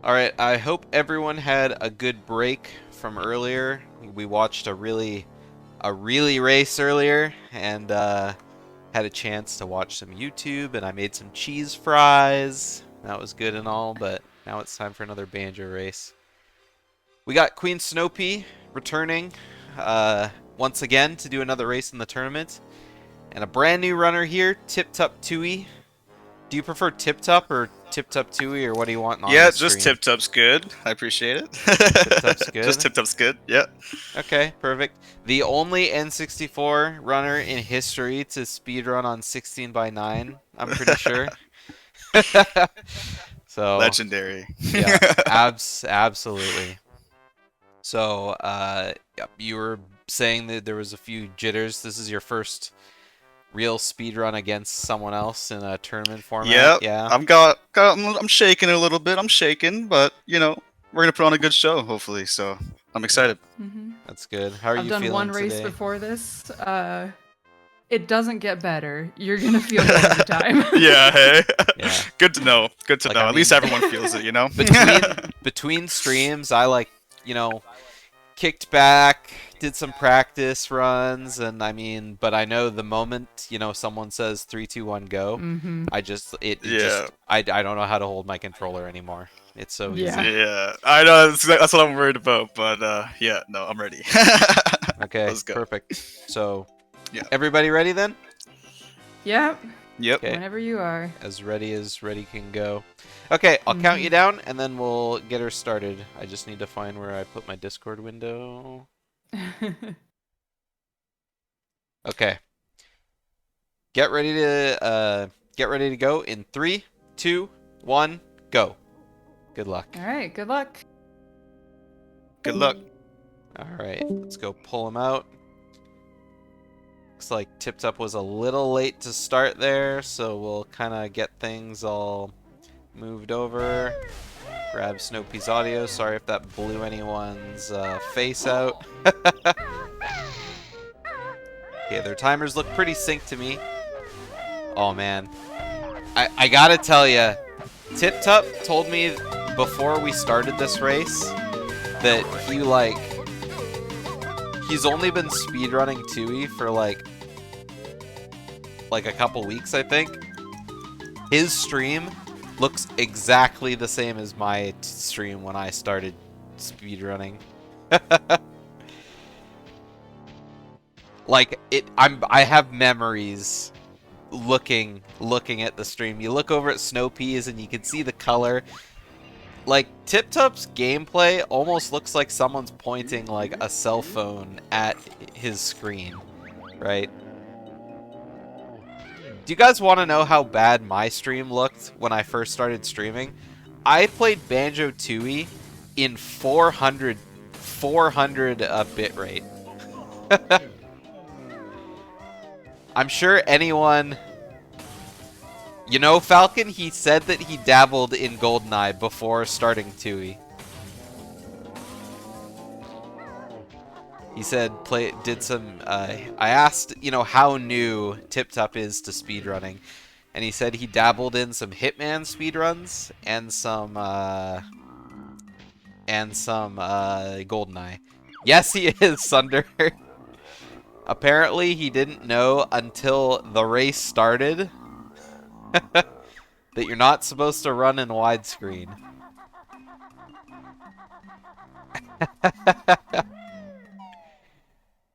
Alright, I hope everyone had a good break from earlier. We watched a really race earlier and had a chance to watch some YouTube, and I made some cheese fries. That was good and all, but now it's time for another banjo race. We got QueenSnopea returning once again to do another race in the tournament. And a brand new runner here, Tiptup. Do you prefer Tiptup or Tiptup, or what do you want on Yeah, the just screen? Tiptup's good. I appreciate it. Tiptup's Just good. Tiptup's good. Yeah. Okay, perfect. The only N64 runner in history to speedrun on 16 by 9, I'm pretty sure. So, Legendary. yeah, absolutely. So, yep, you were saying that there was a few jitters. This is your first real speedrun against someone else in a tournament format, Yeah, yeah? I'm shaking a little bit. I'm shaking, but we're gonna put on a good show, hopefully. So I'm Yeah, excited. that's good. How are I've you done feeling one race today? before this. It doesn't get better. You're gonna feel good every time. Yeah. Hey. Yeah. Good to know. Good to Like, know. I At least mean, everyone feels it. between streams, I like, kicked back, did some practice runs, and I mean, but I know the moment, someone says 3, 2, 1, go, Mm-hmm. I just, it Yeah. just, I don't know how to hold my controller anymore. It's so Yeah. easy. Yeah. I know. That's what I'm worried about. But yeah. No, I'm ready. Okay, Let's go. perfect. So, Yeah. everybody ready then? Yep. Yep. Okay, Whenever you are. as ready can go. Okay, I'll count you down, and then we'll get her started. I just need to find where I put my Discord window. Okay. Get ready to go in 3, 2, 1, go. Good luck. All right. Good luck. Good luck. All right, let's go pull him out. Looks like Tiptup was a little late to start there, so we'll kind of get things all moved over. Grab Snoopy's audio. Sorry if that blew anyone's face out. Okay, their timers look pretty synced to me. Oh man, I gotta tell you, Tiptup told me before we started this race that he's only been speedrunning Tooie for like a couple weeks, I think. His stream looks exactly the same as my stream when I started speedrunning. Like I have memories looking at the stream. You look over at Snowpeas and you can see the color. Like, Tiptup's gameplay almost looks like someone's pointing like a cell phone at his screen, right? Do you guys want to know how bad my stream looked when I first started streaming? I played Banjo-Tooie in 400 bitrate. I'm sure anyone... Falcon, he said that he dabbled in GoldenEye before starting Tooie. He said did some... I asked, how new Tiptup is to speedrunning. And he said he dabbled in some Hitman speedruns and some GoldenEye. Yes, he is, Sunder. Apparently, he didn't know until the race started that you're not supposed to run in widescreen.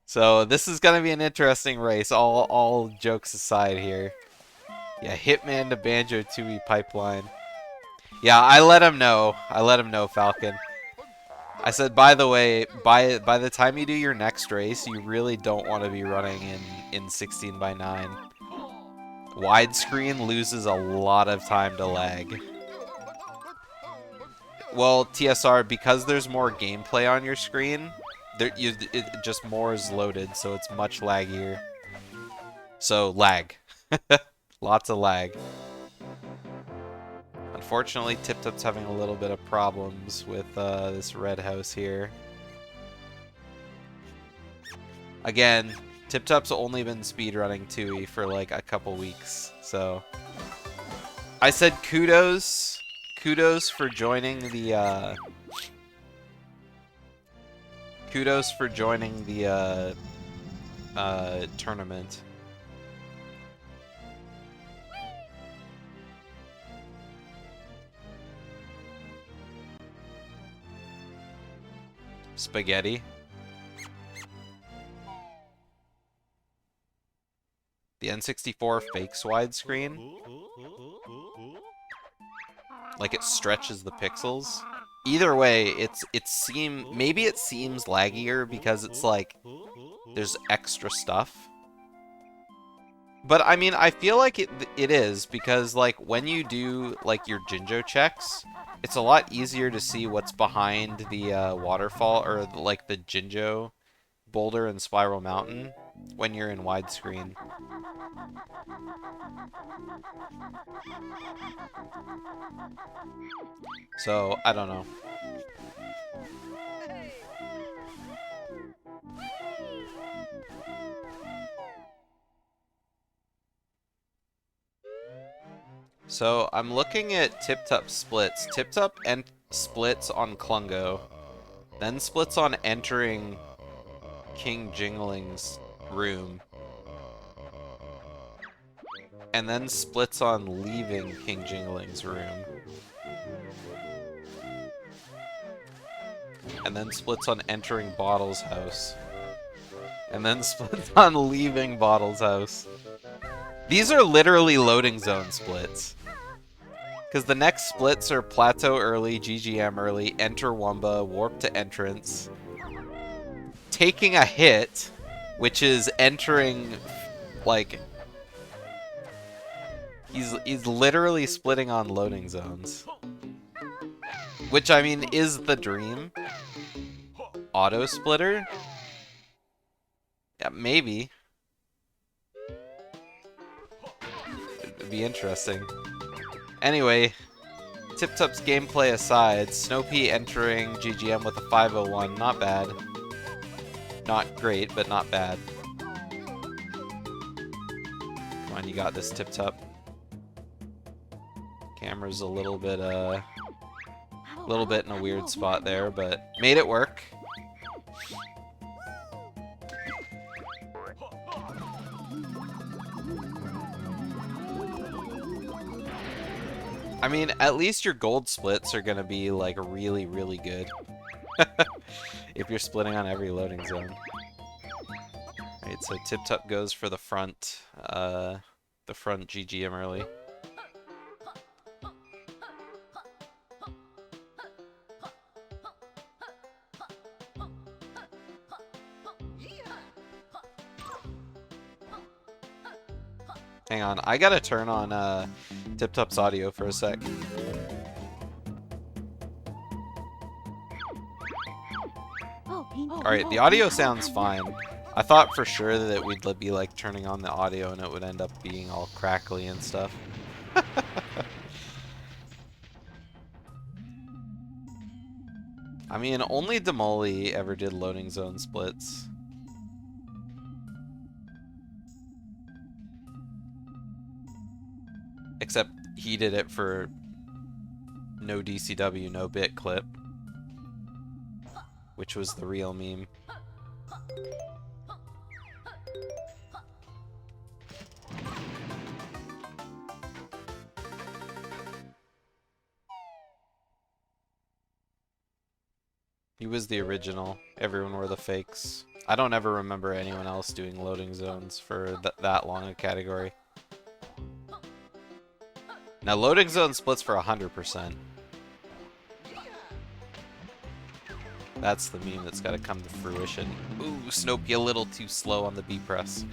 So this is gonna be an interesting race. All jokes aside here. Yeah, Hitman to Banjo-Tooie pipeline. Yeah, I let him know. Falcon. I said, by the way, by the time you do your next race, you really don't want to be running in 16 by 9. Widescreen loses a lot of time to lag. Well, TSR, because there's more gameplay on your screen, just more is loaded, so it's much laggier. So, lag. Lots of lag. Unfortunately, Tiptup's having a little bit of problems with this red house here. Again, Tiptup's only been speedrunning Tooie for like a couple weeks, so... I said kudos kudos for joining the tournament. Spaghetti. The N64 fakes widescreen. Like it stretches the pixels. Either way, maybe it seems laggier because it's like there's extra stuff. But I mean, I feel like it is because like when you do like your Jinjo checks, it's a lot easier to see what's behind the waterfall or like the Jinjo boulder and Spiral Mountain when you're in widescreen. So, I don't know. So, I'm looking at Tiptup splits. Tiptup splits on Klungo, then splits on entering King Jingling's room, and then splits on leaving King Jingling's room. And then splits on entering Bottle's house. And then splits on leaving Bottle's house. These are literally loading zone splits. Because the next splits are Plateau early, GGM early, enter Wumba, warp to entrance, taking a hit, which is entering, like... He's literally splitting on loading zones. Which, I mean, is the dream. Auto splitter? Yeah, maybe. It'd be interesting. Anyway, Tiptup's gameplay aside, Snopea entering GGM with a 501, not bad. Not great, but not bad. Come on, you got this, Tiptup. Camera's a little bit in a weird spot there, but made it work. I mean, at least your gold splits are gonna be, like, really, really good. If you're splitting on every loading zone. Alright, so Tiptup goes for the front GGM early. Hang on, I gotta turn on Tiptup's audio for a sec. Alright, the audio sounds fine. I thought for sure that we'd be like turning on the audio and it would end up being all crackly and stuff. I mean, only Demoli ever did loading zone splits. Except he did it for no DCW, no Bitclip, which was the real meme. He was the original. Everyone were the fakes. I don't ever remember anyone else doing loading zones for that long a category. Now, loading zone splits for 100%. That's the meme that's got to come to fruition. Ooh, Snopea a little too slow on the B press.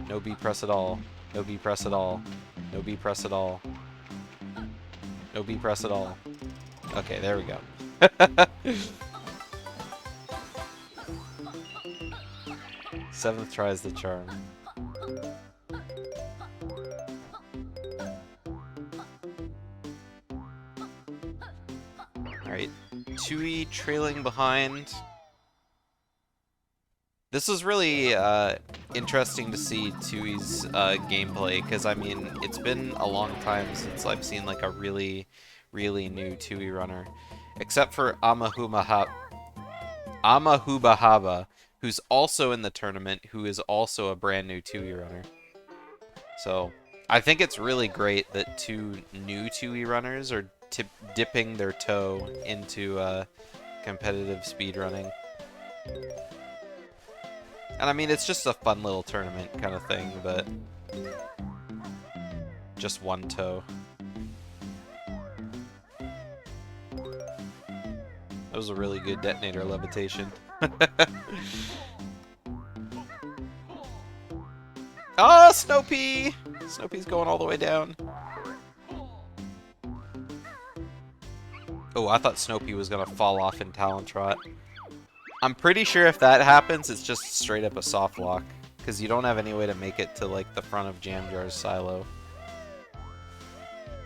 No B press at all. No B press at all. No B press at all. No B press at all. Okay, there we go. Seventh try is the charm. Alright, Tooie trailing behind. This is really, interesting to see Tooie's gameplay, because I mean, it's been a long time since I've seen like a really, really new Tooie runner, except for Amahubahaba, who's also in the tournament, who is also a brand new Tooie runner. So I think it's really great that two new Tooie runners are dipping their toe into competitive speedrunning. And I mean, it's just a fun little tournament kind of thing, but just one toe. That was a really good detonator levitation. Oh, Snoopy! Snoopy's going all the way down. Oh, I thought Snoopy was gonna fall off in Talon Trot. I'm pretty sure if that happens, it's just straight up a soft lock, because you don't have any way to make it to like the front of Jam Jar's silo.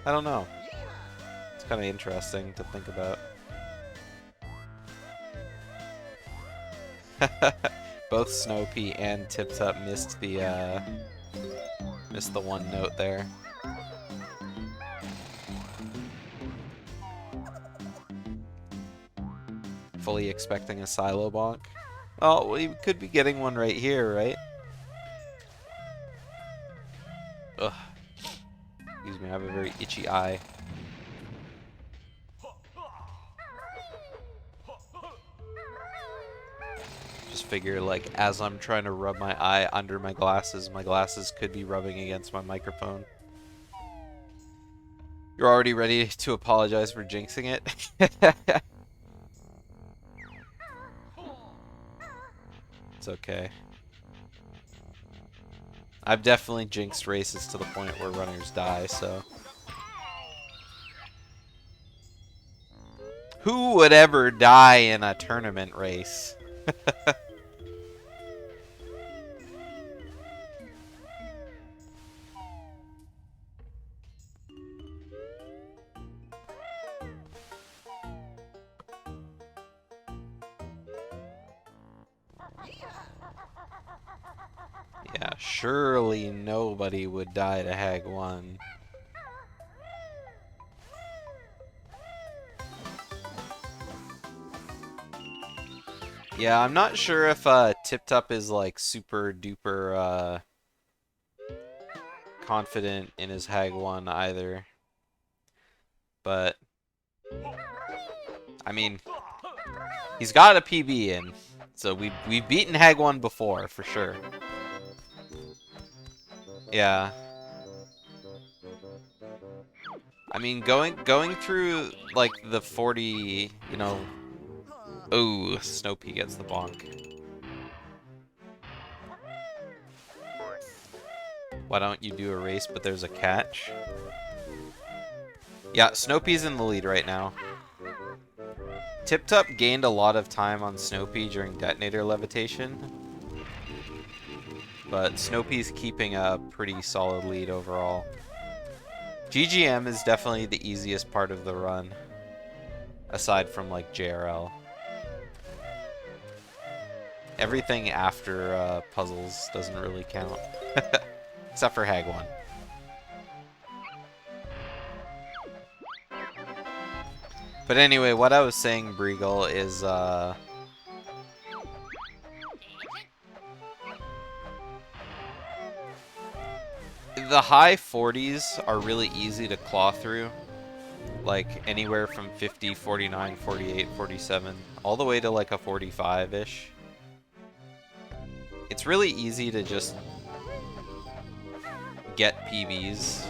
I don't know. It's kind of interesting to think about. Both Snoopy and Tiptup missed the one note there. Fully expecting a silo bonk. Oh, we could be getting one right here, right? Ugh. Excuse me, I have a very itchy eye. Just figure, like, as I'm trying to rub my eye under my glasses could be rubbing against my microphone. You're already ready to apologize for jinxing it? It's okay. I've definitely jinxed races to the point where runners die, so... Who would ever die in a tournament race? Yeah, surely nobody would die to Hag 1. Yeah, I'm not sure if Tiptup is like super duper confident in his Hag 1 either. But I mean, he's got a PB in. So we've beaten Hag 1 before, for sure. Yeah. I mean, going through like the 40, you know. Oh, Snoopy gets the bonk. Why don't you do a race, but there's a catch? Yeah, Snoopy's in the lead right now. Tiptup gained a lot of time on Snoopy during detonator levitation. But Snoopy's keeping a pretty solid lead overall. GGM is definitely the easiest part of the run. Aside from like JRL. Everything after puzzles doesn't really count. Except for Hag 1. But anyway, what I was saying, Breagle, is the high 40s are really easy to claw through. Like anywhere from 50, 49, 48, 47, all the way to like a 45-ish. It's really easy to just get PBs.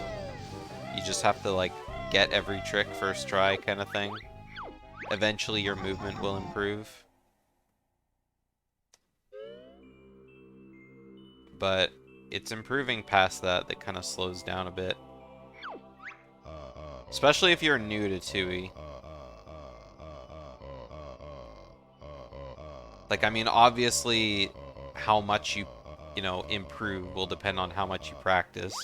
You just have to like get every trick first try kind of thing. Eventually your movement will improve. But it's improving past that kind of slows down a bit. Especially if you're new to Tooie. Like, I mean, obviously, how much you know, improve will depend on how much you practice.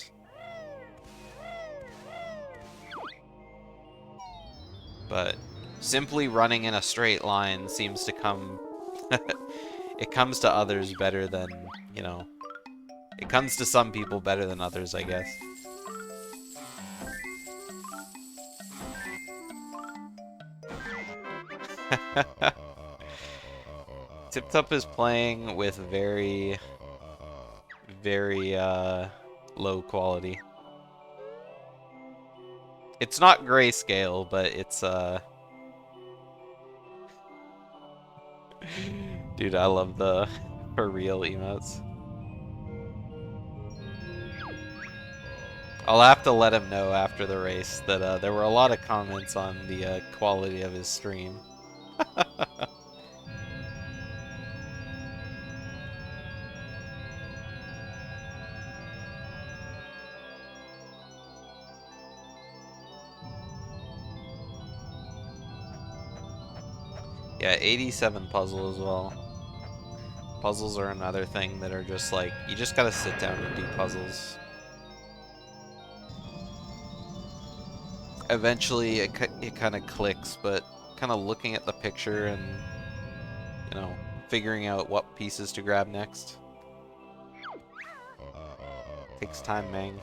But simply running in a straight line seems to come... it comes to others better than, you know, It comes to some people better than others, I guess. Tiptup is playing with very, very low quality. It's not grayscale, but it's Dude, I love the for real emotes. I'll have to let him know after the race that there were a lot of comments on the quality of his stream. Yeah, 87 puzzle as well. Puzzles are another thing that are just like, you just gotta sit down and do puzzles. Eventually it kind of clicks, but kind of looking at the picture and, you know, figuring out what pieces to grab next. Takes time, man.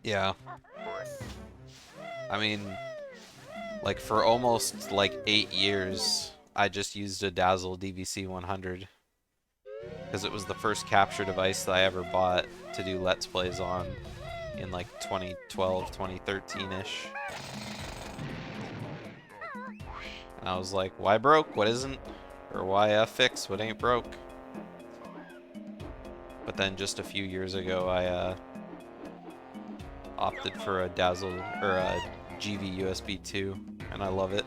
Yeah. I mean, like for almost like 8 years, I just used a Dazzle DVC 100. Because it was the first capture device that I ever bought to do Let's Plays on in like 2012, 2013-ish. And I was like, why broke? What isn't? Or why fix what ain't broke? But then just a few years ago, I opted for a Dazzle, or a GV USB 2, and I love it.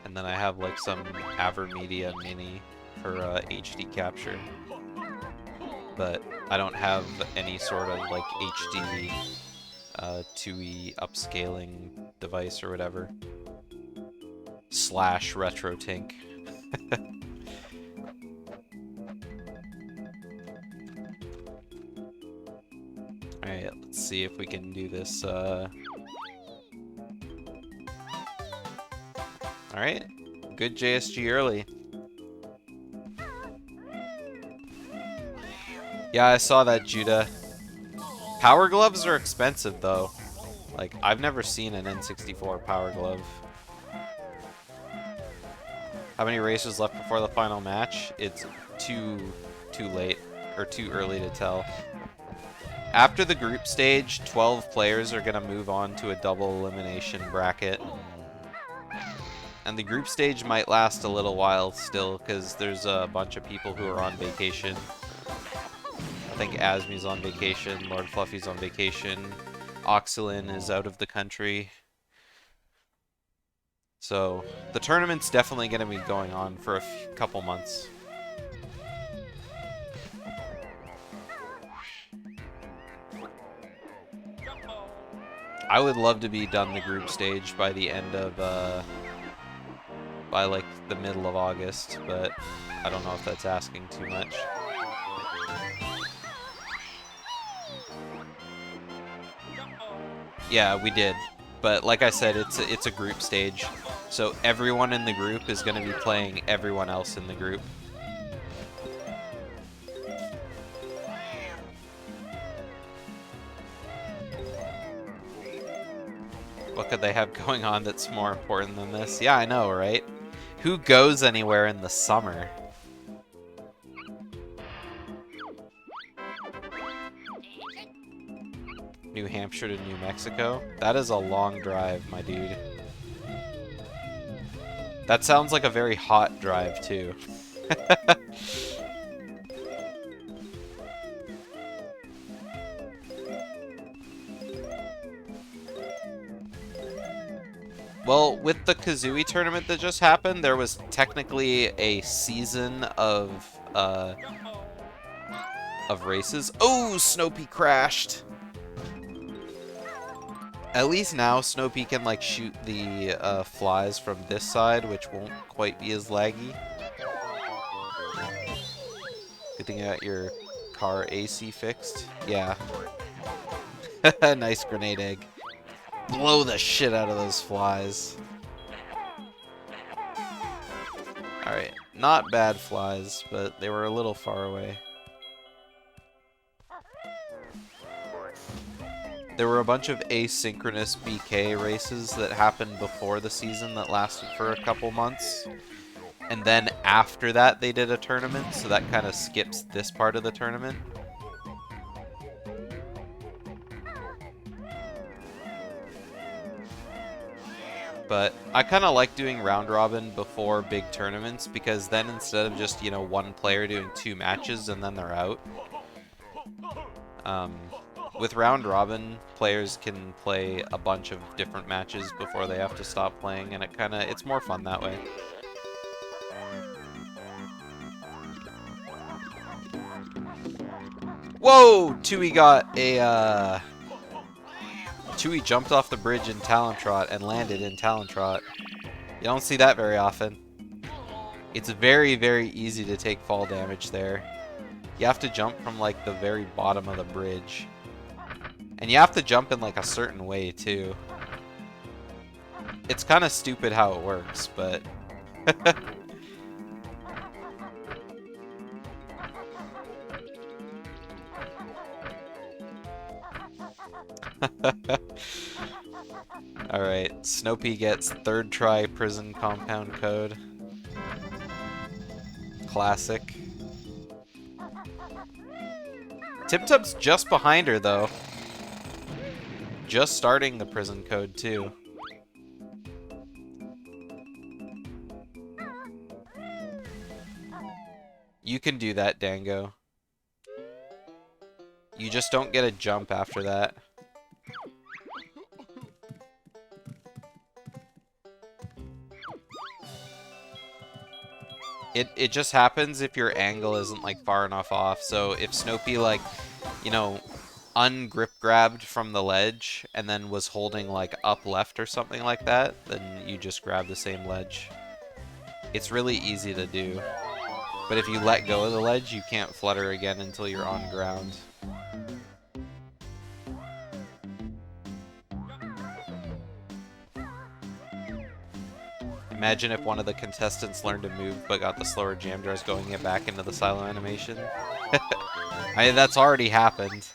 And then I have like some Avermedia Mini for HD capture. But I don't have any sort of like HD 2E upscaling device or whatever. Slash RetroTink. Alright, let's see if we can do this. Alright, good JSG early. Yeah, I saw that, Judah. Power gloves are expensive, though. Like, I've never seen an N64 power glove. How many races left before the final match? It's too late, or too early to tell. After the group stage, 12 players are going to move on to a double elimination bracket. And the group stage might last a little while still, because there's a bunch of people who are on vacation. I think Asmi's on vacation, Lord Fluffy's on vacation, Oxylin is out of the country. So, the tournament's definitely going to be going on for a couple months. I would love to be done the group stage by the end of, by like the middle of August, but I don't know if that's asking too much. Yeah, we did. But like I said, it's a group stage. So everyone in the group is going to be playing everyone else in the group. What could they have going on that's more important than this? Yeah, I know, right? Who goes anywhere in the summer? New Hampshire to New Mexico? That is a long drive, my dude. That sounds like a very hot drive, too. Well, with the Kazooie tournament that just happened, there was technically a season of races. Oh, Snopey crashed! At least now Snopey can like shoot the flies from this side, which won't quite be as laggy. Good thing you got your car AC fixed. Yeah. Nice grenade egg. Blow the shit out of those flies. Alright, not bad flies, but they were a little far away. There were a bunch of asynchronous BK races that happened before the season that lasted for a couple months. And then after that they did a tournament, so that kind of skips this part of the tournament. But I kind of like doing round robin before big tournaments, because then instead of just, you know, one player doing 2 matches and then they're out, with round robin, players can play a bunch of different matches before they have to stop playing, and it's more fun that way. Whoa! Tooie got a, Tooie jumped off the bridge in Talon Trot and landed in Talon Trot. You don't see that very often. It's very, very easy to take fall damage there. You have to jump from, like, the very bottom of the bridge. And you have to jump in, like, a certain way, too. It's kind of stupid how it works, but... Alright, Snopea gets 3rd try prison compound code. Classic. Tiptup's just behind her, though. Just starting the prison code, too. You can do that, Dango. You just don't get a jump after that. It just happens if your angle isn't, like, far enough off. So if Snopea, like, you know, ungrip grabbed from the ledge and then was holding, like, up left or something like that, then you just grab the same ledge. It's really easy to do. But if you let go of the ledge, you can't flutter again until you're on ground. Imagine if one of the contestants learned to move but got the slower jam jars going it back into the silo animation. I mean, that's already happened.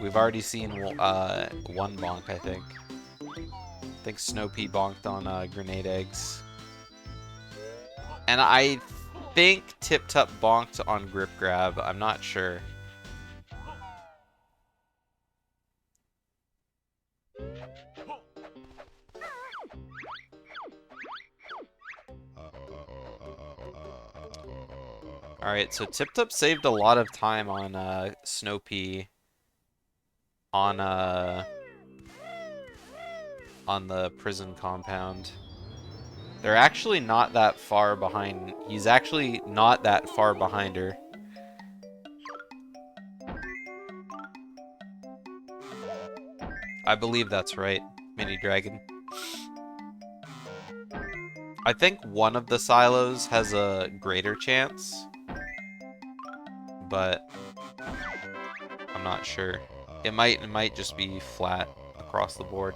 We've already seen one bonk, I think. I think Snopea bonked on grenade eggs. And I think Tiptup bonked on grip grab. I'm not sure. Alright, so Tiptup saved a lot of time on Snopea on the prison compound. They're actually not that far behind. He's actually not that far behind her. I believe that's right, Mini Dragon. I think one of the silos has a greater chance, but I'm not sure. It might just be flat across the board.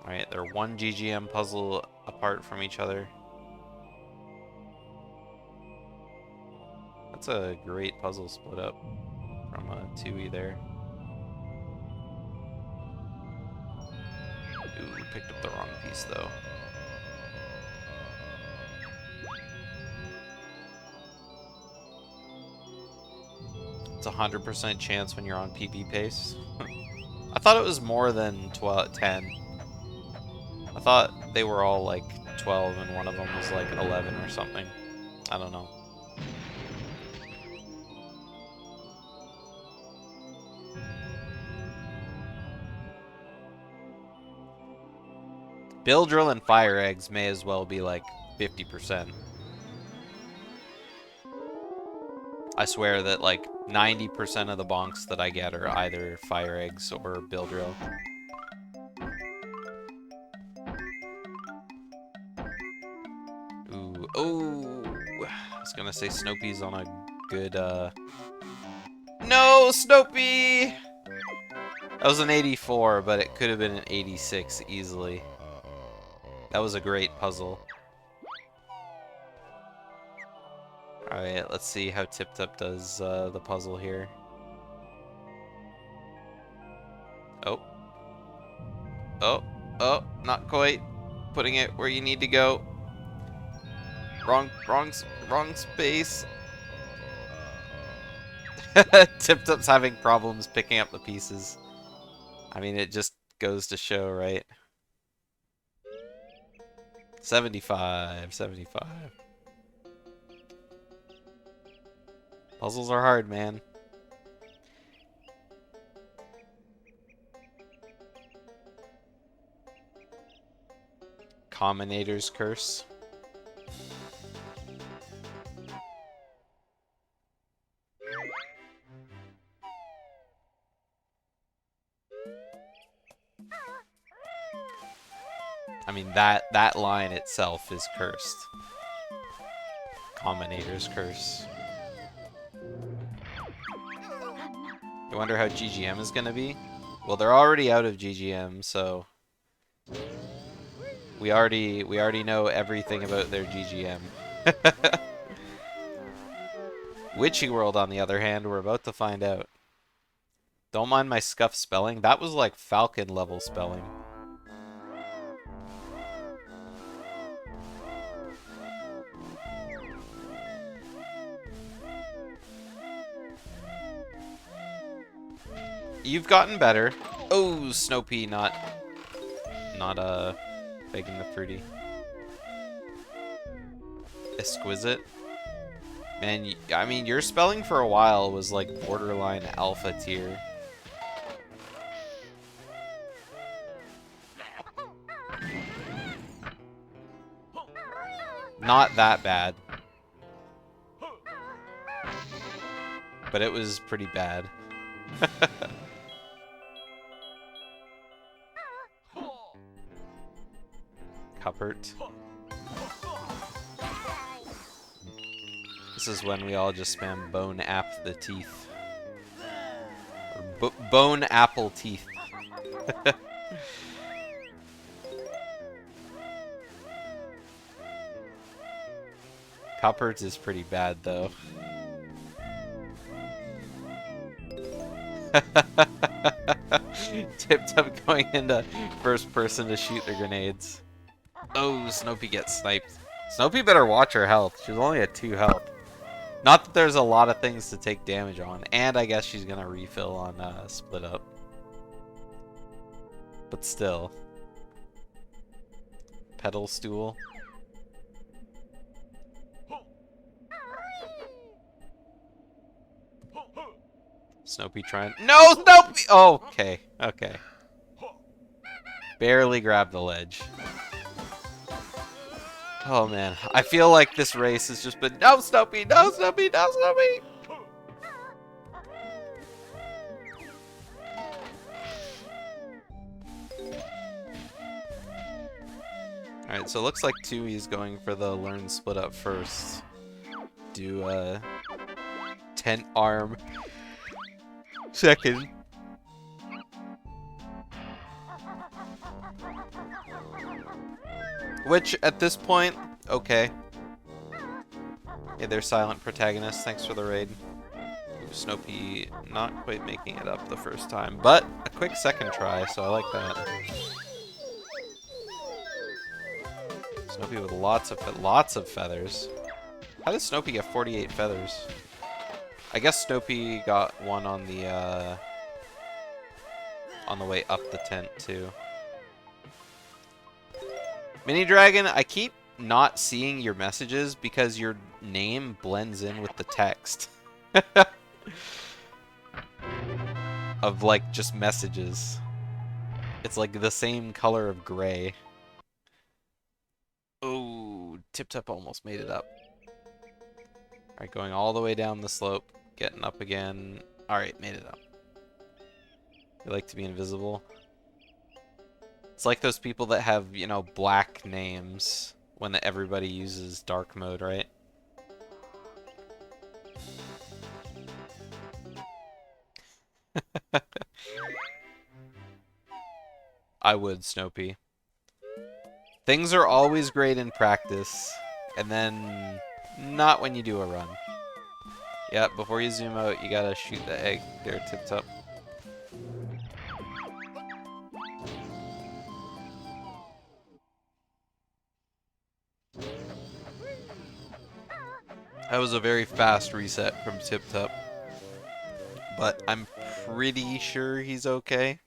Alright, they're 1 GGM puzzle apart from each other. That's a great puzzle split up from Tooie there. Ooh, we picked up the wrong piece though. It's 100% chance when you're on PB pace. I thought it was more than 10. I thought they were all like 12 and one of them was like 11 or something. I don't know. Bill Drill and Fire Eggs may as well be like 50%. I swear that like 90% of the bonks that I get are either Fire Eggs or Bill Drill. Ooh, oh! gonna say Snoopy's on a good, No, Snoopy! That was an 84, but it could have been an 86 easily. That was a great puzzle. Alright, let's see how Tiptup does the puzzle here. Oh. Oh. Oh, not quite. Putting it where you need to go. Wrong space. Tiptup's having problems picking up the pieces. I mean, it just goes to show, right? 75. Puzzles are hard, man. Combinator's Curse. I mean, that line itself is cursed. Combinator's Curse. You wonder how GGM is gonna be? Well, they're already out of GGM, so we already know everything about their GGM. Witchy World, on the other hand, we're about to find out. Don't mind my scuff spelling. That was like Falcon level spelling. You've gotten better. Oh, Snoopy not begging the fruity. Exquisite. Man, I mean, your spelling for a while was like borderline alpha tier. Not that bad. But it was pretty bad. Cuppert. This is when we all just spam bone app the teeth. Or bone apple teeth. Cuppert is pretty bad though. Tiptup going into first person to shoot the grenades. Oh, Snoopy gets sniped. Snoopy better watch her health. She's only at 2 health. Not that there's a lot of things to take damage on. And I guess she's gonna refill on Split Up. But still. Pedal stool. Snoopy trying. No, Snoopy! Oh, okay. Okay. Barely grabbed the ledge. Oh man, I feel like this race has just been no Snoopy, no Snoopy, no Snoopy. Alright, so it looks like Tooie's going for the learn split up first. Do tent arm second. Which, at this point, okay. Yeah, they're silent protagonists. Thanks for the raid. Ooh, Snoopy not quite making it up the first time, but a quick second try, so I like that. Snoopy with lots of feathers. How did Snoopy get 48 feathers? I guess Snoopy got one on the way up the tent too. Mini Dragon, I keep not seeing your messages because your name blends in with the text. Of like just messages. It's like the same color of gray. Oh, Tiptup almost made it up. Alright, going all the way down the slope, getting up again. Alright, made it up. You like to be invisible? It's like those people that have, you know, black names when everybody uses dark mode, right? I would, Snopey. Things are always great in practice, and then not when you do a run. Yeah, before you zoom out, you gotta shoot the egg there, Tiptup. That was a very fast reset from Tiptup, but I'm pretty sure he's okay.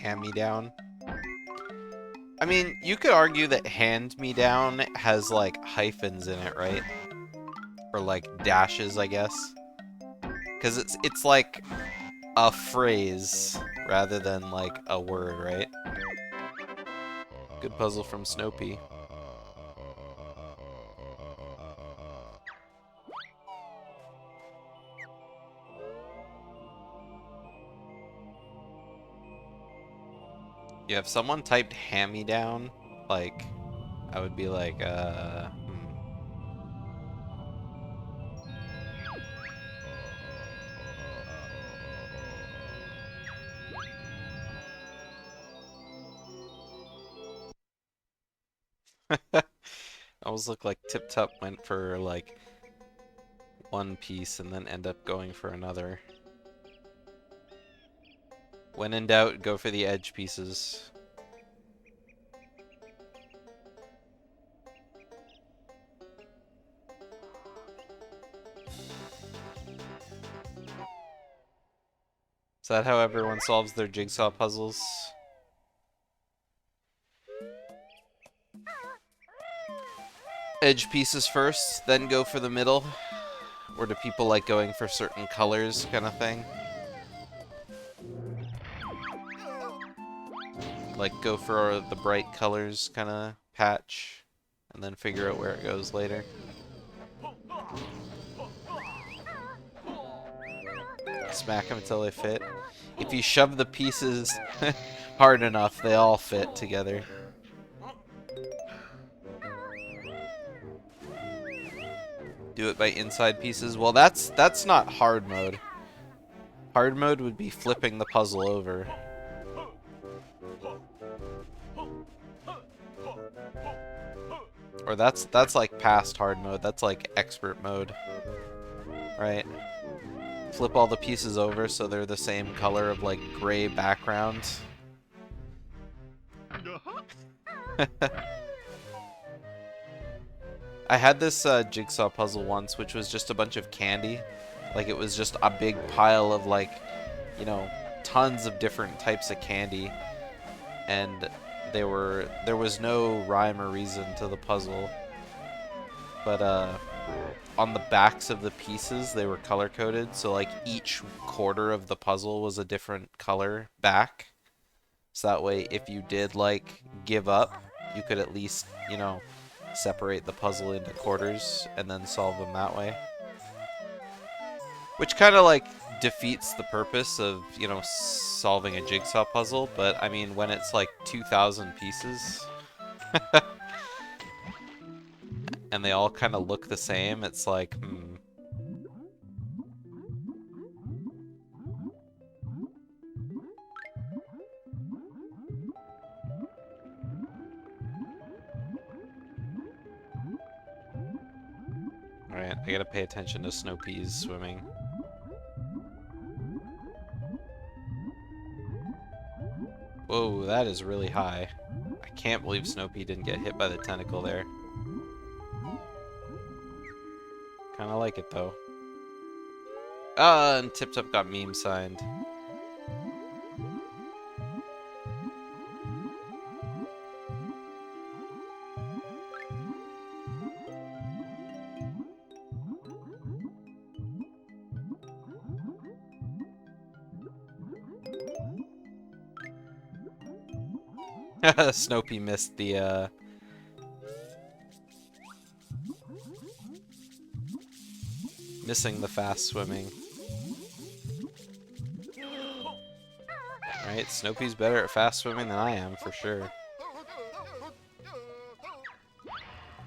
Hand-me-down. I mean, you could argue that hand-me-down has, like, hyphens in it, right? Or, like, dashes, I guess. Because it's like a phrase rather than, like, a word, right? Good puzzle from Snopey. Yeah, if someone typed hand-me-down, like, I would be like, almost look like Tiptup went for, like, one piece and then end up going for another. When in doubt, go for the edge pieces. Is that how everyone solves their jigsaw puzzles? Edge pieces first, then go for the middle? Or do people like going for certain colors kind of thing? Like go for the bright colors kind of patch, and then figure out where it goes later. Smack them until they fit. If you shove the pieces hard enough, they all fit together. Do it by inside pieces. Well, that's not hard mode. Hard mode would be flipping the puzzle over. Or that's like past hard mode. That's like expert mode. Right? Flip all the pieces over so they're the same color of like gray background. I had this jigsaw puzzle once, which was just a bunch of candy. Like it was just a big pile of like, you know, tons of different types of candy, and there was no rhyme or reason to the puzzle. But on the backs of the pieces, they were color coded, so like each quarter of the puzzle was a different color back. So that way, if you did like give up, you could at least, you know, separate the puzzle into quarters and then solve them that way. Which kind of like defeats the purpose of, you know, solving a jigsaw puzzle, but I mean, when it's like 2,000 pieces and they all kind of look the same, it's like, Alright, I gotta pay attention to Snopey's swimming. Whoa, that is really high. I can't believe Snopey didn't get hit by the tentacle there. Kinda like it though. And Tiptup got meme signed. Snopey missed the missing the fast swimming. Right? Snoopy's better at fast swimming than I am, for sure.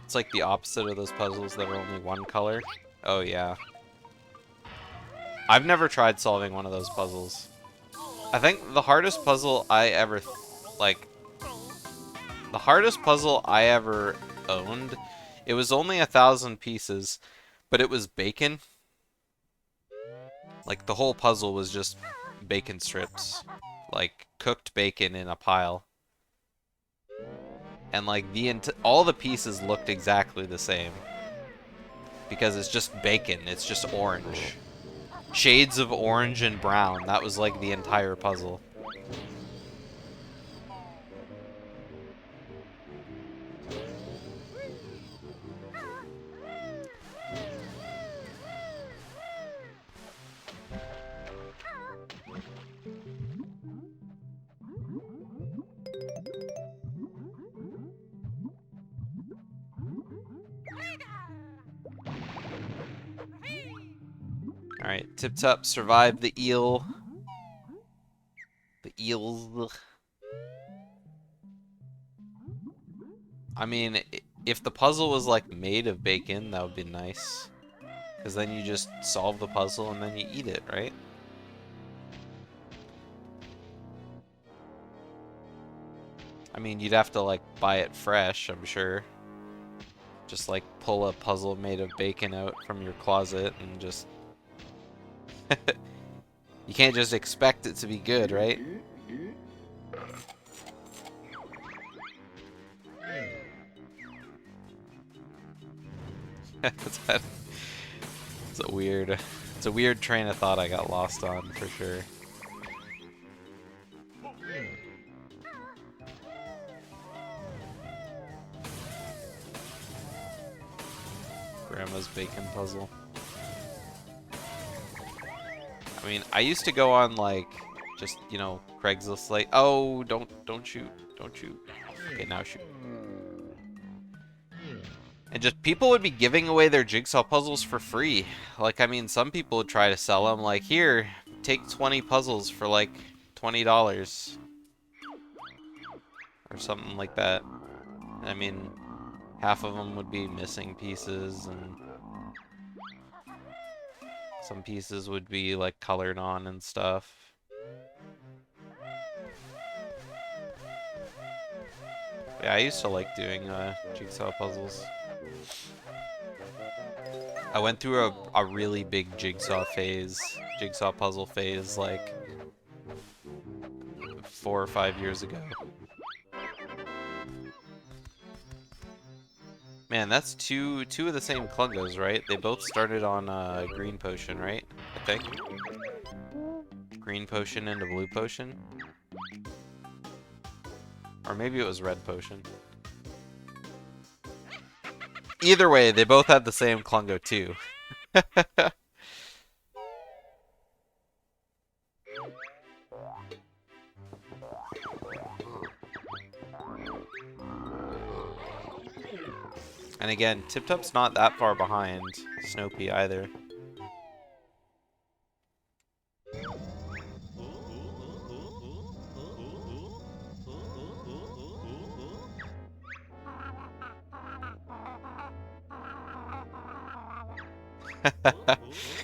It's like the opposite of those puzzles that are only one color. Oh, yeah. I've never tried solving one of those puzzles. I think the hardest puzzle I ever, the hardest puzzle I ever owned, it was only 1,000 pieces, but it was bacon. Like, the whole puzzle was just bacon strips. Like, cooked bacon in a pile. And, like, all the pieces looked exactly the same. Because it's just bacon, it's just orange. Shades of orange and brown, that was, like, the entire puzzle. Alright, Tiptup survived the eel. The eels. I mean, if the puzzle was like made of bacon, that would be nice. Because then you just solve the puzzle and then you eat it, right? I mean, you'd have to like buy it fresh, I'm sure. Just like pull a puzzle made of bacon out from your closet and just... You can't just expect it to be good, right? It's a weird train of thought I got lost on, for sure. Grandma's bacon puzzle. I mean, I used to go on like just, you know, Craigslist like, oh, don't shoot. Don't shoot. Okay, now shoot. And just people would be giving away their jigsaw puzzles for free. Like, I mean, some people would try to sell them like, here, take 20 puzzles for like $20 or something like that. I mean, half of them would be missing pieces and some pieces would be like colored on and stuff. Yeah, I used to like doing jigsaw puzzles. I went through a really big jigsaw puzzle phase, like 4 or 5 years ago. Man, that's two of the same Klungos, right? They both started on green potion, right? I think. Green potion into blue potion. Or maybe it was red potion. Either way, they both had the same Klungo too. And again, Tiptup's not that far behind Snoopy either.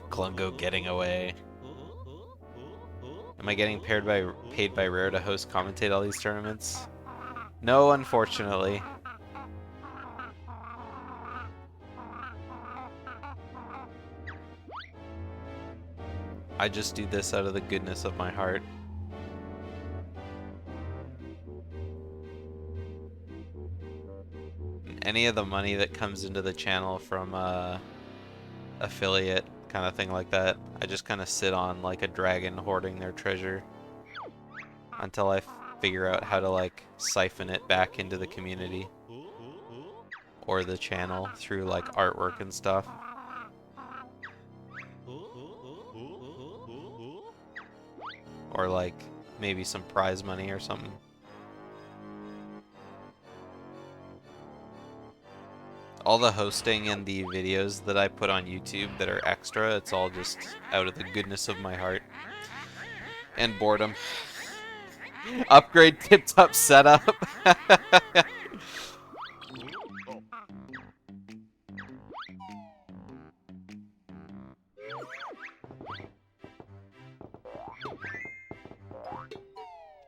Klungo getting away. Am I getting paid by Rare to host commentate all these tournaments? No, unfortunately. I just do this out of the goodness of my heart. Any of the money that comes into the channel from affiliate kind of thing like that, I just kind of sit on like a dragon hoarding their treasure until I figure out how to like siphon it back into the community or the channel through like artwork and stuff. Or like maybe some prize money or something. All the hosting and the videos that I put on YouTube that are extra, it's all just out of the goodness of my heart and boredom. Upgrade Tiptup setup.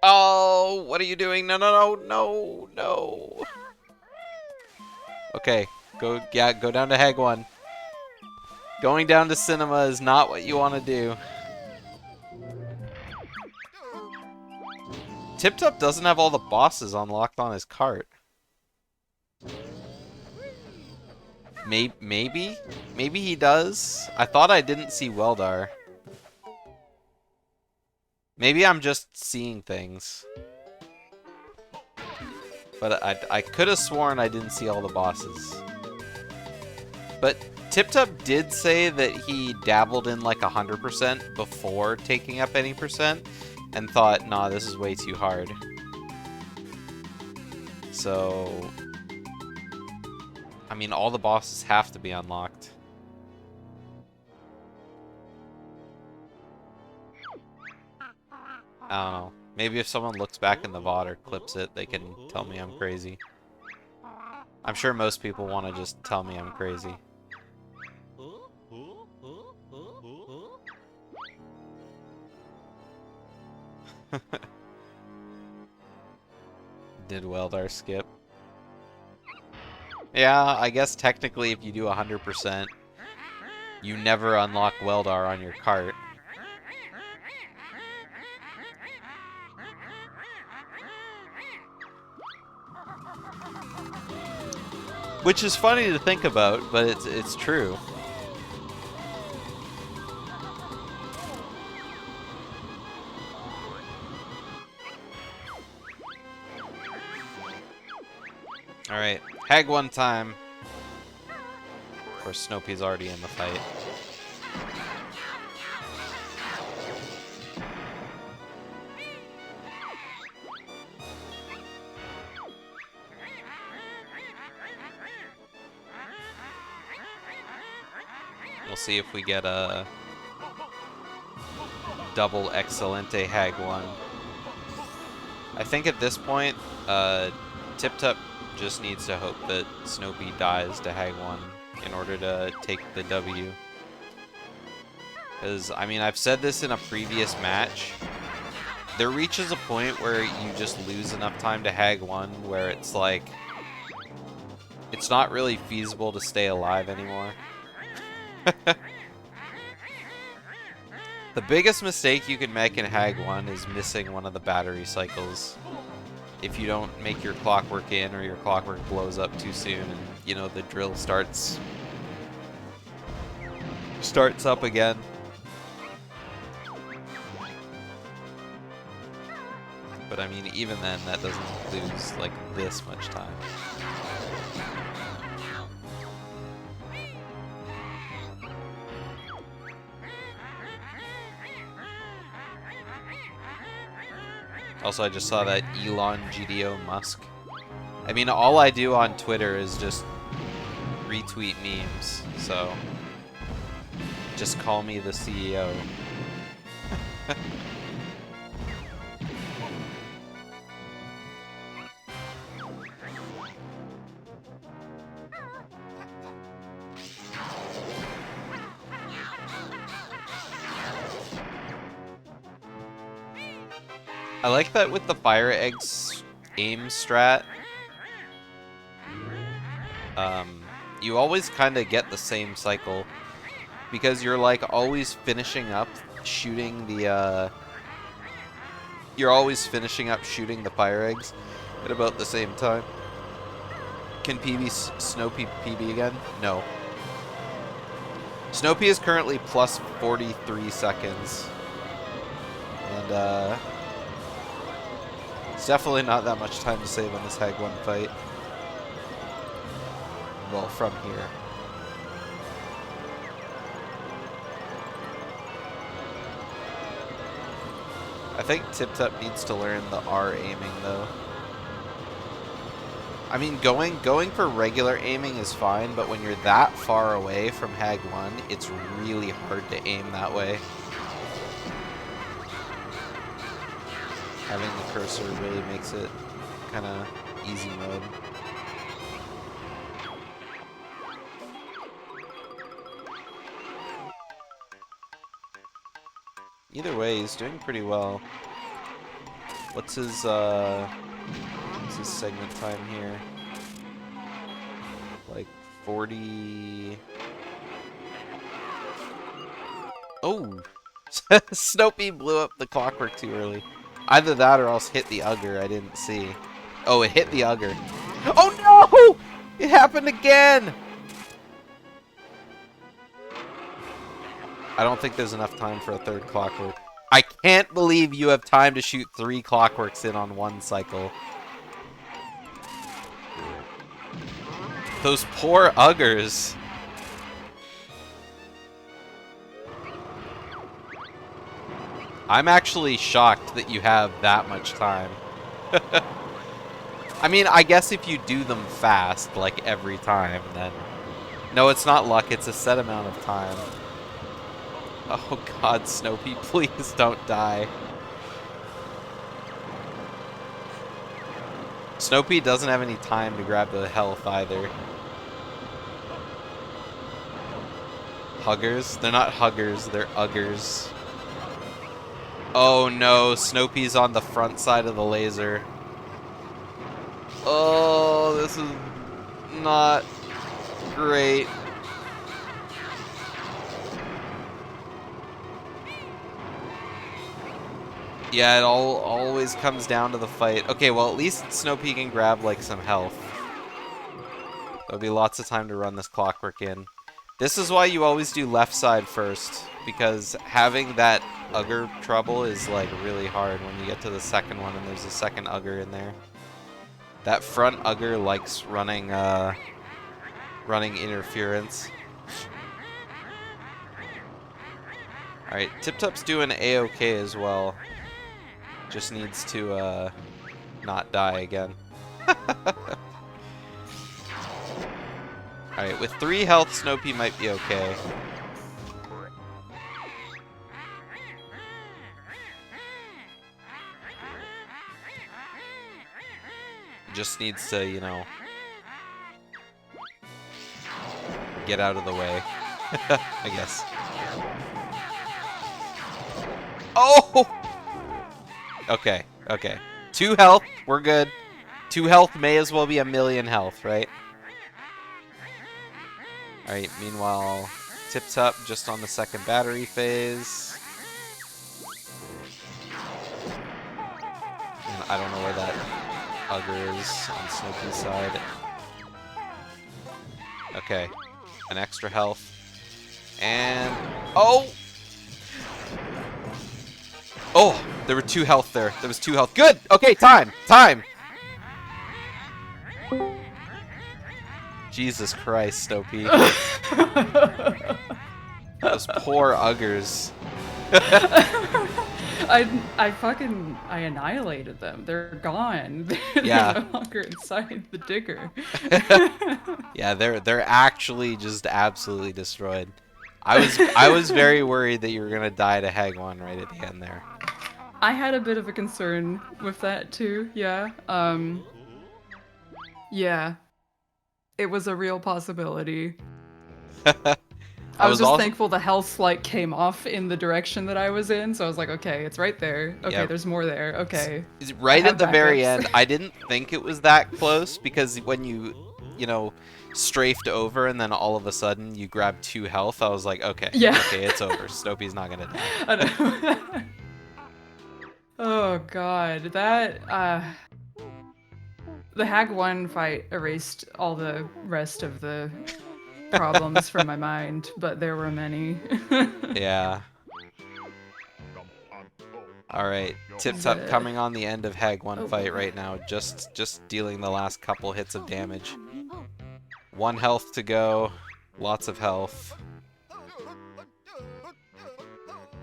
Oh, what are you doing? No, no, no, no, no. Okay, go down to Hag 1. Going down to cinema is not what you want to do. Tiptup doesn't have all the bosses unlocked on his cart. Maybe? Maybe he does? I thought I didn't see Weldar. Maybe I'm just seeing things. But I could have sworn I didn't see all the bosses. But Tiptup did say that he dabbled in like 100% before taking up any percent and thought, nah, this is way too hard. So, I mean, all the bosses have to be unlocked. I don't know. Maybe if someone looks back in the VOD or clips it, they can tell me I'm crazy. I'm sure most people want to just tell me I'm crazy. Did Weldar skip? Yeah, I guess technically if you do 100%, you never unlock Weldar on your cart. Which is funny to think about, but it's true. Alright, Hag 1 time. Of course, Snoopy's already in the fight. We'll see if we get a double Excelente Hag 1. I think at this point, Tiptup just needs to hope that Snoopy dies to Hag 1 in order to take the W. Because, I mean, I've said this in a previous match. There reaches a point where you just lose enough time to Hag 1 where it's like, it's not really feasible to stay alive anymore. The biggest mistake you can make in Hag 1 is missing one of the battery cycles. If you don't make your clockwork in or your clockwork blows up too soon and, you know, the drill starts up again. But I mean, even then, that doesn't lose, like, this much time. Also, I just saw that Elon GDO Musk. I mean, all I do on Twitter is just retweet memes, so just call me the CEO. I like that with the fire eggs aim strat. You always kind of get the same cycle because you're like always finishing up shooting the you're always finishing up shooting the fire eggs at about the same time. Can PB Snoopy PB again? No. Snoopy is currently plus 43 seconds. And it's definitely not that much time to save on this Hag 1 fight. Well, from here. I think Tiptup needs to learn the R aiming, though. I mean, going for regular aiming is fine, but when you're that far away from Hag 1, it's really hard to aim that way. Having the cursor really makes it kind of easy mode. Either way, he's doing pretty well. What's his segment time here? Like 40. Oh! Snopey blew up the clockwork too early. Either that or else hit the Ugger, I didn't see. Oh, it hit the Ugger. Oh no! It happened again! I don't think there's enough time for a third clockwork. I can't believe you have time to shoot 3 clockworks in on one cycle. Those poor Uggers. I'm actually shocked that you have that much time. I mean, I guess if you do them fast, like every time, then... No, it's not luck, it's a set amount of time. Oh god, Snopey, please don't die. Snopey doesn't have any time to grab the health either. Huggers? They're not huggers, they're Uggers. Oh no, Snopey's on the front side of the laser. Oh, this is not great. Yeah, it always comes down to the fight. Okay, well at least Snopey can grab like some health. There'll be lots of time to run this clockwork in. This is why you always do left side first, because having that Ugger trouble is like really hard when you get to the second one and there's a second Ugger in there. That front Ugger likes running interference. Alright, Tiptup's doing A-okay as well. Just needs to not die again. Alright, with 3 health, Snopey might be okay. Just needs to, you know, get out of the way, I guess. Oh! Okay, okay. 2 health, we're good. 2 health may as well be a million health, right? Alright, meanwhile, Tiptup just on the second battery phase. And I don't know where that Ugger is on Snopey's side. Okay, an extra health. And... Oh! Oh! There were 2 health there. There was 2 health. Good! Okay, time! Time! Jesus Christ, Snopey. Those poor Uggers. I annihilated them. They're gone. Yeah. They're no longer inside the digger. Yeah, they're actually just absolutely destroyed. I was very worried that you were gonna die to Hag 1 right at the end there. I had a bit of a concern with that too, yeah. Yeah. It was a real possibility. I was just also thankful the health like came off in the direction that I was in, so I was like, okay, it's right there. Okay, Yeah. there's more there. Okay. right I at the have very backups. end. I didn't think it was that close because when you know, strafed over and then all of a sudden you grab 2 health, I was like, okay, Yeah. okay, it's over. Snopey's not gonna die. I know. Oh god, that the Hag 1 fight erased all the rest of the problems from my mind, but there were many. Yeah. Alright, Tiptup The- coming on the end of Hag 1 Oh. fight right now, just dealing the last couple hits of damage. 1 health to go, lots of health,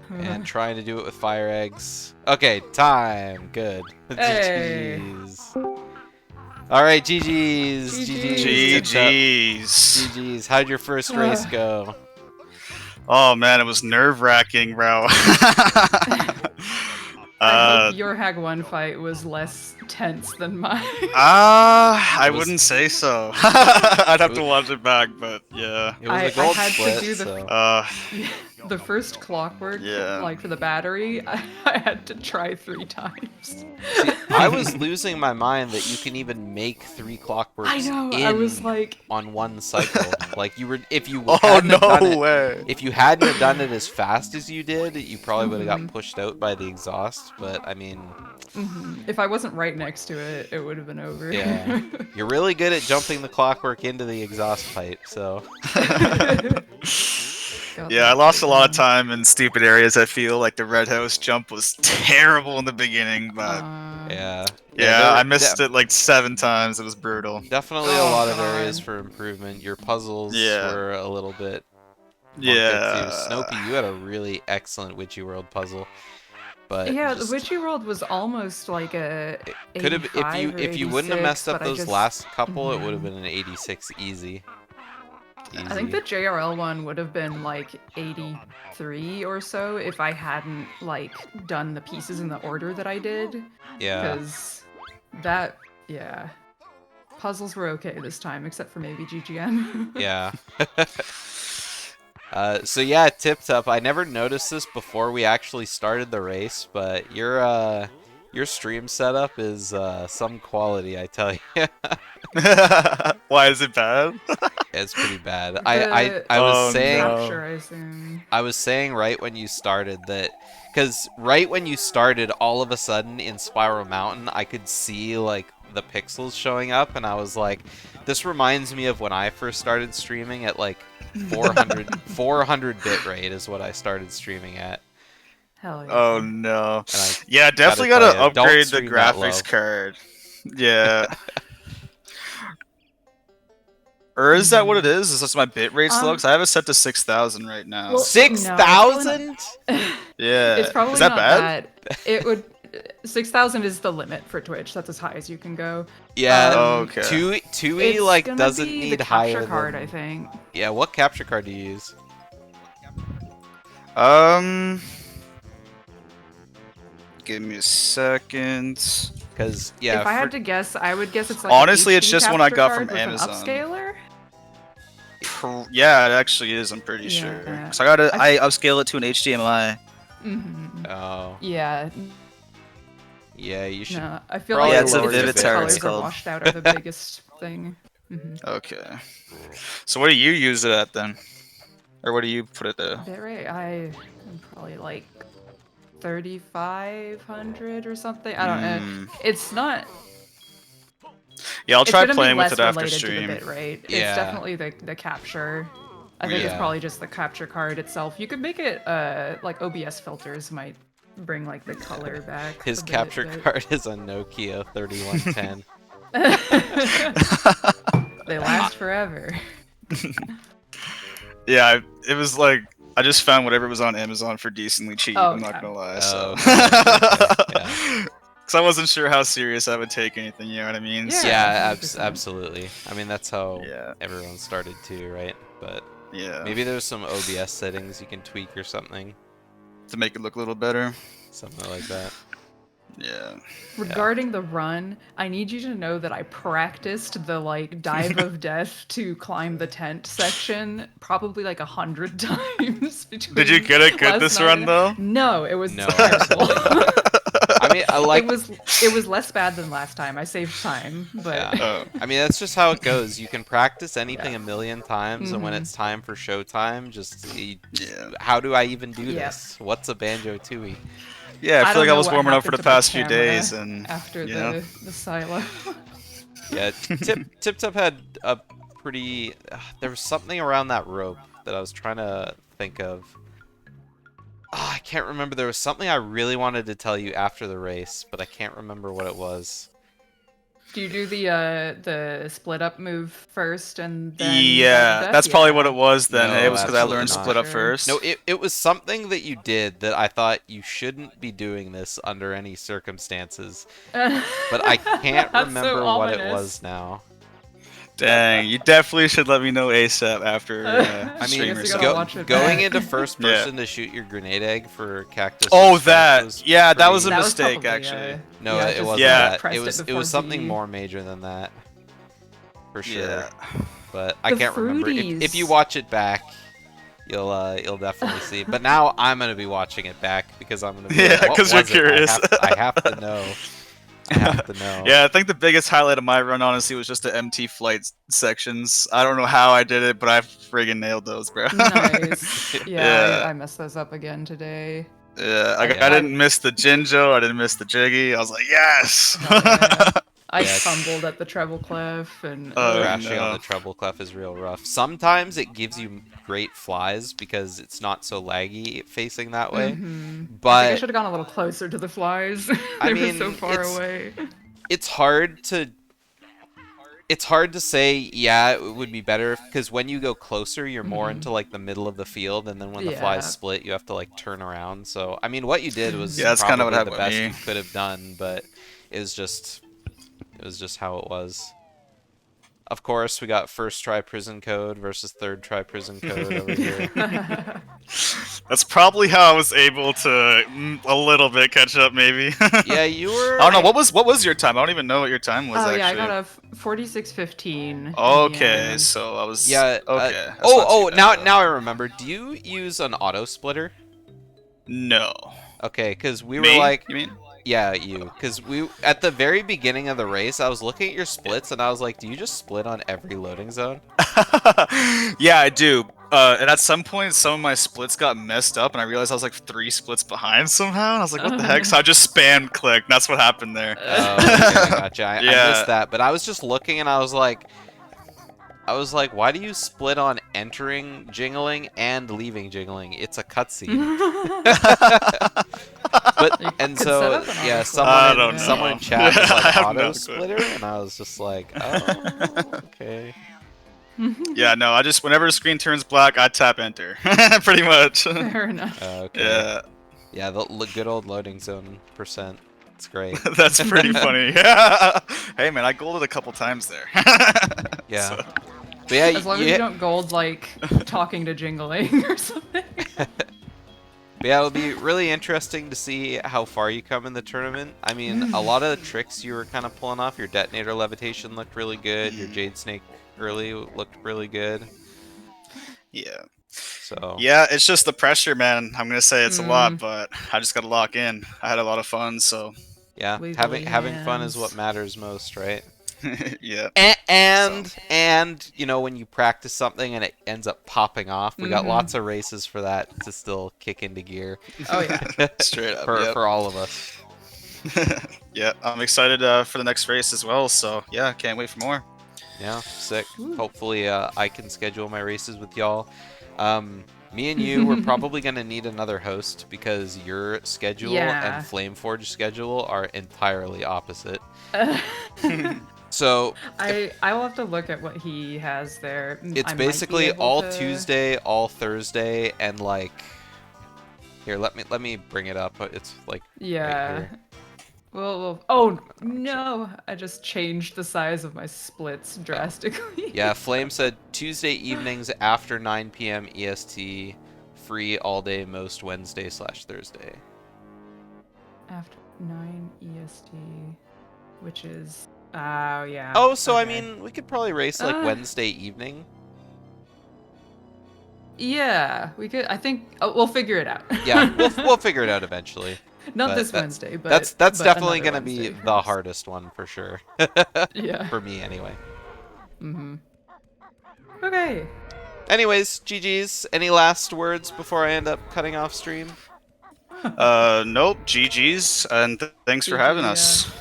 and trying to do it with fire eggs. Okay, time, good. Hey. GG's. Alright, GG's, GG's, Tiptup. GG's. GG's. How'd your first race go? Oh man, it was nerve-wracking, bro. I hope your Hag 1 fight was less tense than mine. I was- wouldn't say so. I'd have to watch it back, but yeah. It was I a gold had to split, do the so. Yeah, the first clockwork, Yeah. like for the battery, I had to try 3 times. See, I was losing my mind that you can even make 3 clockworks I know. I was like, on one cycle. Like you were, if you Oh hadn't have done no it, way. if you hadn't have done it as fast as you did, you probably would have got Mhm. pushed out by the exhaust. But I mean, if I wasn't right next to it, it would have been over. yeah, you're really good at jumping the clockwork into the exhaust pipe. So Yeah, I lost a lot of time in stupid areas. I feel like the red house jump was terrible in the beginning, but yeah, yeah, I missed it like 7 times. It was brutal. definitely a Oh, lot of areas God. for improvement. Your puzzles Yeah. were a little bit bunkered Yeah. too. Snopey, you had a really excellent Witchy World puzzle. But Yeah, just, the Witchy World was almost like a could have if you wouldn't have messed up but I those just- last couple, it would have been an 86 easy. I think the JRL one would have been like 83 or so if I hadn't like done the pieces in the order that I did. Yeah. Because that, yeah. Puzzles were okay this time, except for maybe GGN. Yeah. So yeah, Tiptup. I never noticed this before we actually started the race, but your stream setup is some quality, I tell you. Why is it bad? It's pretty bad. I was Oh, saying no. Capture, I assume. I was saying right when you started that, because right when you started, all of a sudden in Spiral Mountain, I could see like the pixels showing up, and I was like, this reminds me of when I first started streaming at like 400 bit rate is what I started streaming at. Hell yeah. Oh no. And I Yeah, definitely gotta gotta tell ya, don't upgrade the stream that graphics low. card. Yeah. Or is that what it is? Is this my bitrate slow? Because I have it set to 6,000 right now. Well, 6,000? Yeah. It's probably is that not bad? that. It would 6,000 is the limit for Twitch. That's as high as you can go. Yeah. Okay. Tui It's like gonna doesn't be need the higher capture card, than. I think. Yeah. What capture card do you use? Give me a second. Because yeah. If I for- had to guess, I would guess it's like Honestly, an it's HD just one I capture got card from with an Amazon. upscaler. Yeah, it actually is. I'm pretty sure. Yeah. So I upscale it to an HDMI. Oh. Yeah. Yeah. You should. No, I feel Probably like it's a just Vivid the Tower, colors it's are called. washed out are the biggest thing. Okay. So what do you use it at then? Or what do you put it there? Bitrate, I'm probably like 3,500 or something. I don't know. It's not. Yeah, I'll It's try gonna be playing with less it after related stream. to the bitrate. Yeah. It's definitely the capture. I think it's Yeah. probably just the capture card itself. You could make it like OBS filters might bring like the color back. His a bit, capture but- card is a Nokia 3110. They last forever. Yeah, it was like I just found whatever was on Amazon for decently cheap. Oh, I'm not okay. gonna lie. Oh, So, okay, because I wasn't sure how serious I would take anything. You know what I mean? Yeah. So, Yeah, 100%. absolutely. I mean, that's how Yeah. everyone started too, right? But Yeah. maybe there's some OBS settings you can tweak or something, To make it look a little better. something like that. Yeah. Regarding the run, I need you to know that I practiced the like dive of death to climb the tent section probably like 100 times. Did you get it good last this night run and- though? No, it was No, terrible. I mean, I like. it was less bad than last time. I saved time, but Yeah. Oh. I mean, that's just how it goes. You can practice anything Yeah. a million times, and when Mhm. it's time for showtime, Yeah. how do I even do Yeah. this? What's a Banjo-Tooie? Yeah, I feel don't like I know was what warming up for happened the to my past few camera days, and after you know. the silo. Yeah, Tiptup had a pretty. There was something around that rope that I was trying to think of. I can't remember. There was something I really wanted to tell you after the race, but I can't remember what it was. Do you do the split up move first and then Yeah, death? that's probably Yeah. what it was then. No, Hey, it was because I absolutely learned not. split up Sure. first. No, it was something that you did that I thought you shouldn't be doing this under any circumstances, but I can't That's so remember what it ominous. was now. Dang, you definitely should let me know ASAP after I stream mean, guess or we gotta something. watch it going back. into first Yeah. person to shoot your grenade egg for cactus. Oh, Express that. was Yeah, that was a pretty- That was mistake, probably, actually. No, yeah, it just, wasn't Yeah. that. pressed It was before something B. more major than that, for sure. Yeah. But I The can't remember. If you fruities. watch it back, you'll definitely see. But now I'm gonna be watching it back because I'm gonna be Yeah, like, what 'cause you're was it? curious. I have to know. I have to know. Yeah, I think the biggest highlight of my run, honestly, was just the MT flight sections. I don't know how I did it, but I friggin' nailed those, bro. Nice. Yeah, Yeah. I messed those up again today. Yeah, Yeah. I didn't miss the Jinjo, I didn't miss the Jiggy. I was like, yes! Hell yeah. I Yeah. fumbled at the treble clef and Oh, Crashing on no. the treble clef is real rough. Sometimes it gives you great flies because it's not so laggy facing that way. I think I But should have gone a little closer to the flies. I They were so mean, far away. it's hard to say, yeah, it would be better because when you go closer, you're more into like the middle of the field, and then when the Yeah. flies split, you have to like turn around. So I mean, what you did was Yeah, that's probably kinda what happened the with best me. you could have done, but it was just how it was. Of course, we got first try prison code versus third try prison code over here. That's probably how I was able to a little bit catch up, maybe. Yeah, you were. I don't know, what was your time? I don't even know what your time was, Oh actually. yeah, I got a 46:15. Okay, so I was... Yeah. Okay. that's not Oh, too bad, though. now I remember. Do you use an auto splitter? No. Okay, because we Me? were like, You mean? yeah, you. Because we at the very beginning of the race, I was looking at your splits and I was like, do you just split on every loading zone? Yeah, I do. And at some point, some of my splits got messed up, and I realized I was like 3 splits behind somehow. And I was like, what the heck? So I just spammed click. That's what happened there. Oh, okay, gotcha. I Yeah. missed that, but I was just looking and I was like, why do you split on entering jingling and leaving jingling? It's a cutscene. But You and could so set up an yeah, auto someone I in, don't someone know. in chat was I like have auto no clue. splitter, and I was just like, oh, okay. Yeah, no, I just, whenever the screen turns black, I tap enter. Pretty much. Fair enough. Okay. Yeah, Yeah, the good old loading zone percent. It's great. that's pretty funny. Yeah. Hey, man, I golded a couple times there. Yeah. So- But yeah, As long as you don't gold like talking to jingling or something. But yeah, it'll be really interesting to see how far you come in the tournament. I mean, a lot of the tricks you were kind of pulling off, your detonator levitation looked really good, your jade snake early looked really good. Yeah. So Yeah, it's just the pressure, man. I'm gonna say it's a lot, but I just gotta lock in. I had a lot of fun, so yeah, Wiggly having fun is hands. what matters most, right? yeah. And you know, when you practice something and it ends up popping off, we got lots of races for that to still kick into gear. Oh yeah. Straight up. for all of us. Yeah, I'm excited for the next race as well. So yeah, can't wait for more. Yeah, sick. Hopefully, I can schedule my races with y'all. Me and you, we're probably gonna need another host because your schedule Yeah. and Flameforge schedule are entirely opposite. So I will have to look at what he has there. it's I might be basically able all to- Tuesday, all Thursday, and like here. Let me bring it up. It's like Yeah. here. Well, oh no! I just changed the size of my splits drastically. Yeah, Flame said Tuesday evenings after 9 p.m. EST, free all day most Wednesday/Thursday. After 9 EST, which is yeah. Oh, so I okay. mean, we could probably race like Wednesday evening. Yeah, we could. I think we'll figure it out. Yeah, we'll figure it out eventually. Not but this that's- Wednesday, but That's but definitely another gonna be Wednesday, the perhaps. hardest one for sure. Yeah. For me anyway. Okay. Anyways, GG's. Any last words before I end up cutting off stream? Nope. GG's, and thanks for GG, having yeah. us.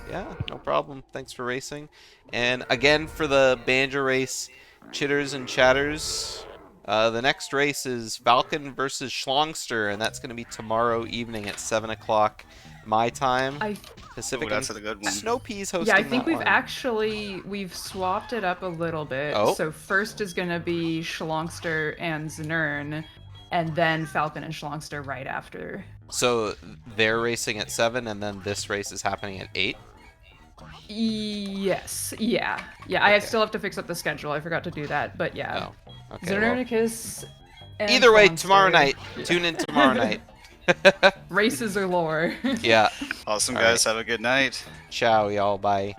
Yeah, no problem. Thanks for racing. And again, for the Banjo race, chitters and chatters, the next race is Falcon versus Schlongster, and that's going to be tomorrow evening at 7 o'clock my time, Pacific. Ooh, that's a good one. Snowpea's hosting Yeah, I think that we've swapped it up a little bit. Oh. So first is gonna be Schlongster and Znern, and then Falcon and Schlongster right after. So they're racing at 7, and then this race is happening at 8? Yes. Yeah. I Okay. still have to fix up the schedule. I forgot to do that, but yeah. Oh. Okay. Well, Xernicus and either way, Fawnster. tomorrow night. Yeah. Tune in tomorrow night. Races galore. Yeah. Awesome, All guys. right. Have a good night. Ciao, y'all. Bye.